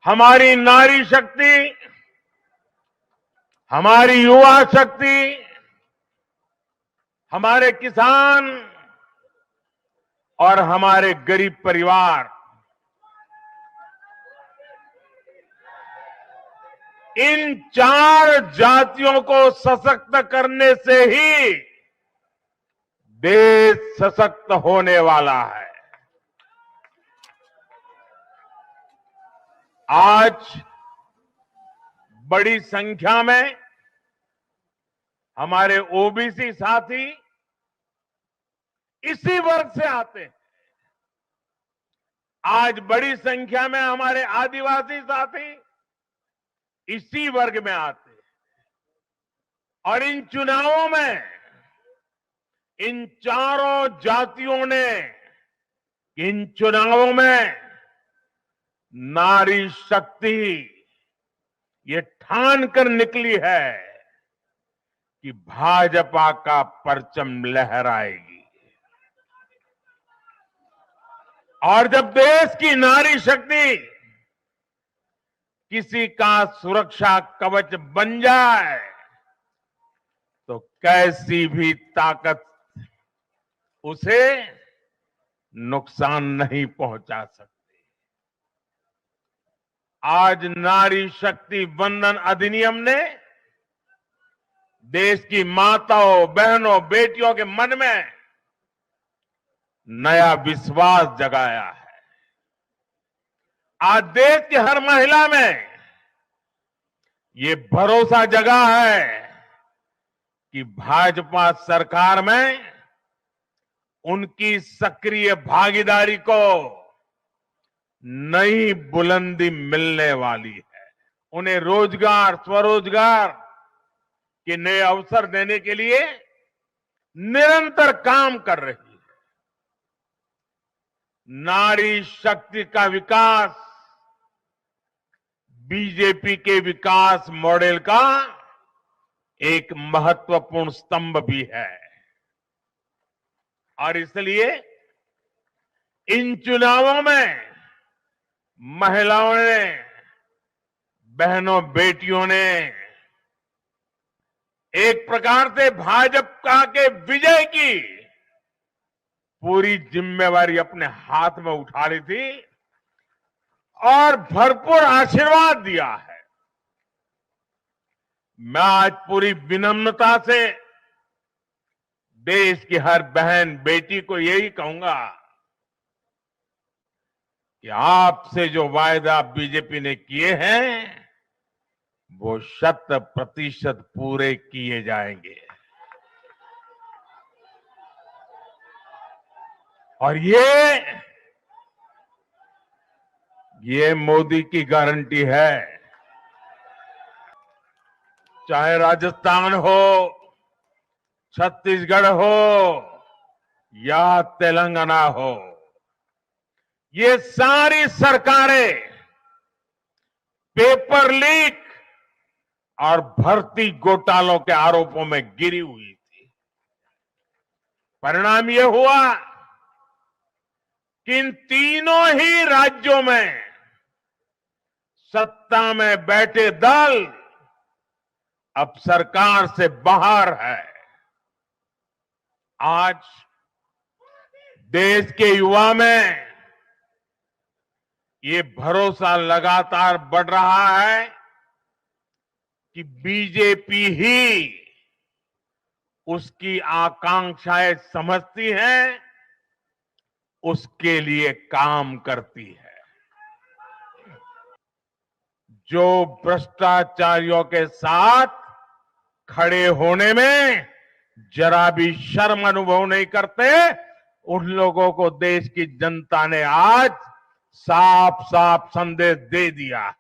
हमारी नारी शक्ति, हमारी युवा शक्ति, हमारे किसान और हमारे गरीब परिवार, इन चार जातियों को सशक्त करने से ही देश सशक्त होने वाला है। आज बड़ी संख्या में हमारे ओबीसी साथी इसी वर्ग से आते हैं। आज बड़ी संख्या में हमारे आदिवासी साथी इसी वर्ग में आते हैं। और इन चुनावों में इन चारों जातियों ने इन चुनावों में नारी शक्ति ये ठान कर निकली है कि भाजपा का परचम लहराएगी। और जब देश की नारी शक्ति किसी का सुरक्षा कवच बन जाए तो कैसी भी ताकत उसे नुकसान नहीं पहुंचा सकती। आज नारी शक्ति वंदन अधिनियम ने देश की माताओं, बहनों, बेटियों के मन में नया विश्वास जगाया है। आज देश की हर महिला में ये भरोसा जगा है कि भाजपा सरकार में उनकी सक्रिय भागीदारी को नई बुलंदी मिलने वाली है। उन्हें रोजगार, स्वरोजगार के नए अवसर देने के लिए निरंतर काम कर रही है। नारी शक्ति का विकास बीजेपी के विकास मॉडल का एक महत्वपूर्ण स्तंभ भी है। और इसलिए इन चुनावों में महिलाओं ने, बहनों, बेटियों ने एक प्रकार से भाजपा के विजय की पूरी जिम्मेवारी अपने हाथ में उठा ली थी और भरपूर आशीर्वाद दिया है। मैं आज पूरी विनम्रता से देश की हर बहन बेटी को यही कहूंगा कि आपसे जो वायदा बीजेपी ने किए हैं वो 100% पूरे किए जाएंगे। और ये मोदी की गारंटी है। चाहे राजस्थान हो, छत्तीसगढ़ हो या तेलंगाना हो, ये सारी सरकारें पेपर लीक और भर्ती घोटालों के आरोपों में गिरी हुई थी। परिणाम यह हुआ कि इन तीनों ही राज्यों में सत्ता में बैठे दल अब सरकार से बाहर है। आज देश के युवा में ये भरोसा लगातार बढ़ रहा है कि बीजेपी ही उसकी आकांक्षाएं समझती है, उसके लिए काम करती है। जो भ्रष्टाचारियों के साथ खड़े होने में जरा भी शर्म अनुभव नहीं करते, उन लोगों को देश की जनता ने आज साफ साफ संदेश दे दिया है।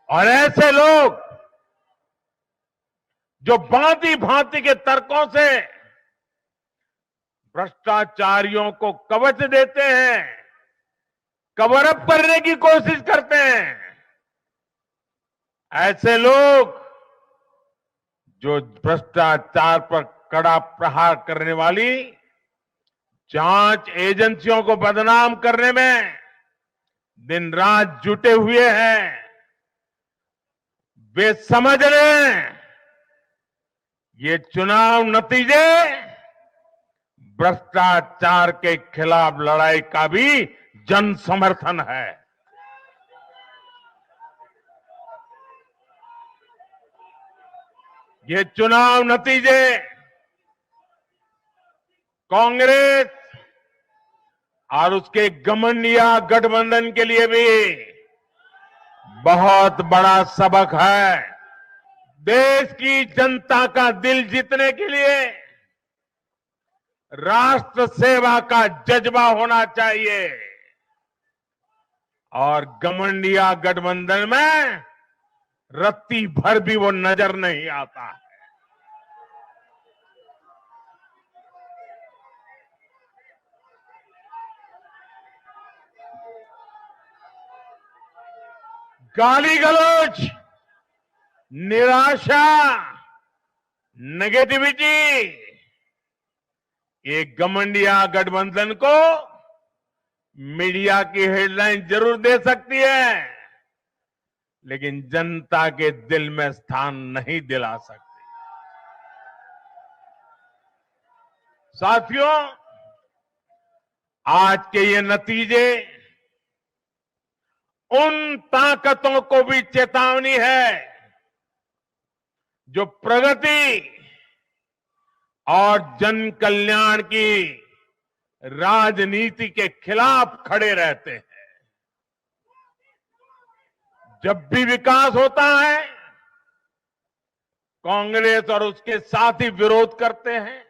और ऐसे लोग जो भांति भांति के तर्कों से भ्रष्टाचारियों को कवच देते हैं, कवर अप करने की कोशिश करते हैं, ऐसे लोग जो भ्रष्टाचार पर कड़ा प्रहार करने वाली जांच एजेंसियों को बदनाम करने में दिन रात जुटे हुए हैं। वे समझ रहे हैं ये चुनाव नतीजे भ्रष्टाचार के खिलाफ लड़ाई का भी जन समर्थन है। ये चुनाव नतीजे कांग्रेस और उसके घमंडिया गठबंधन के लिए भी बहुत बड़ा सबक है। देश की जनता का दिल जीतने के लिए राष्ट्र सेवा का जज्बा होना चाहिए और घमंडिया गठबंधन में रत्ती भर भी वो नजर नहीं आता है। गाली गलौज, निराशा, नेगेटिविटी, ये घमंडिया गठबंधन को मीडिया की हेडलाइन जरूर दे सकती है, लेकिन जनता के दिल में स्थान नहीं दिला सकती। साथियों, आज के ये नतीजे उन ताकतों को भी चेतावनी है जो प्रगति और जन कल्याण की राजनीति के खिलाफ खड़े रहते हैं। जब भी विकास होता है, कांग्रेस और उसके साथी विरोध करते हैं।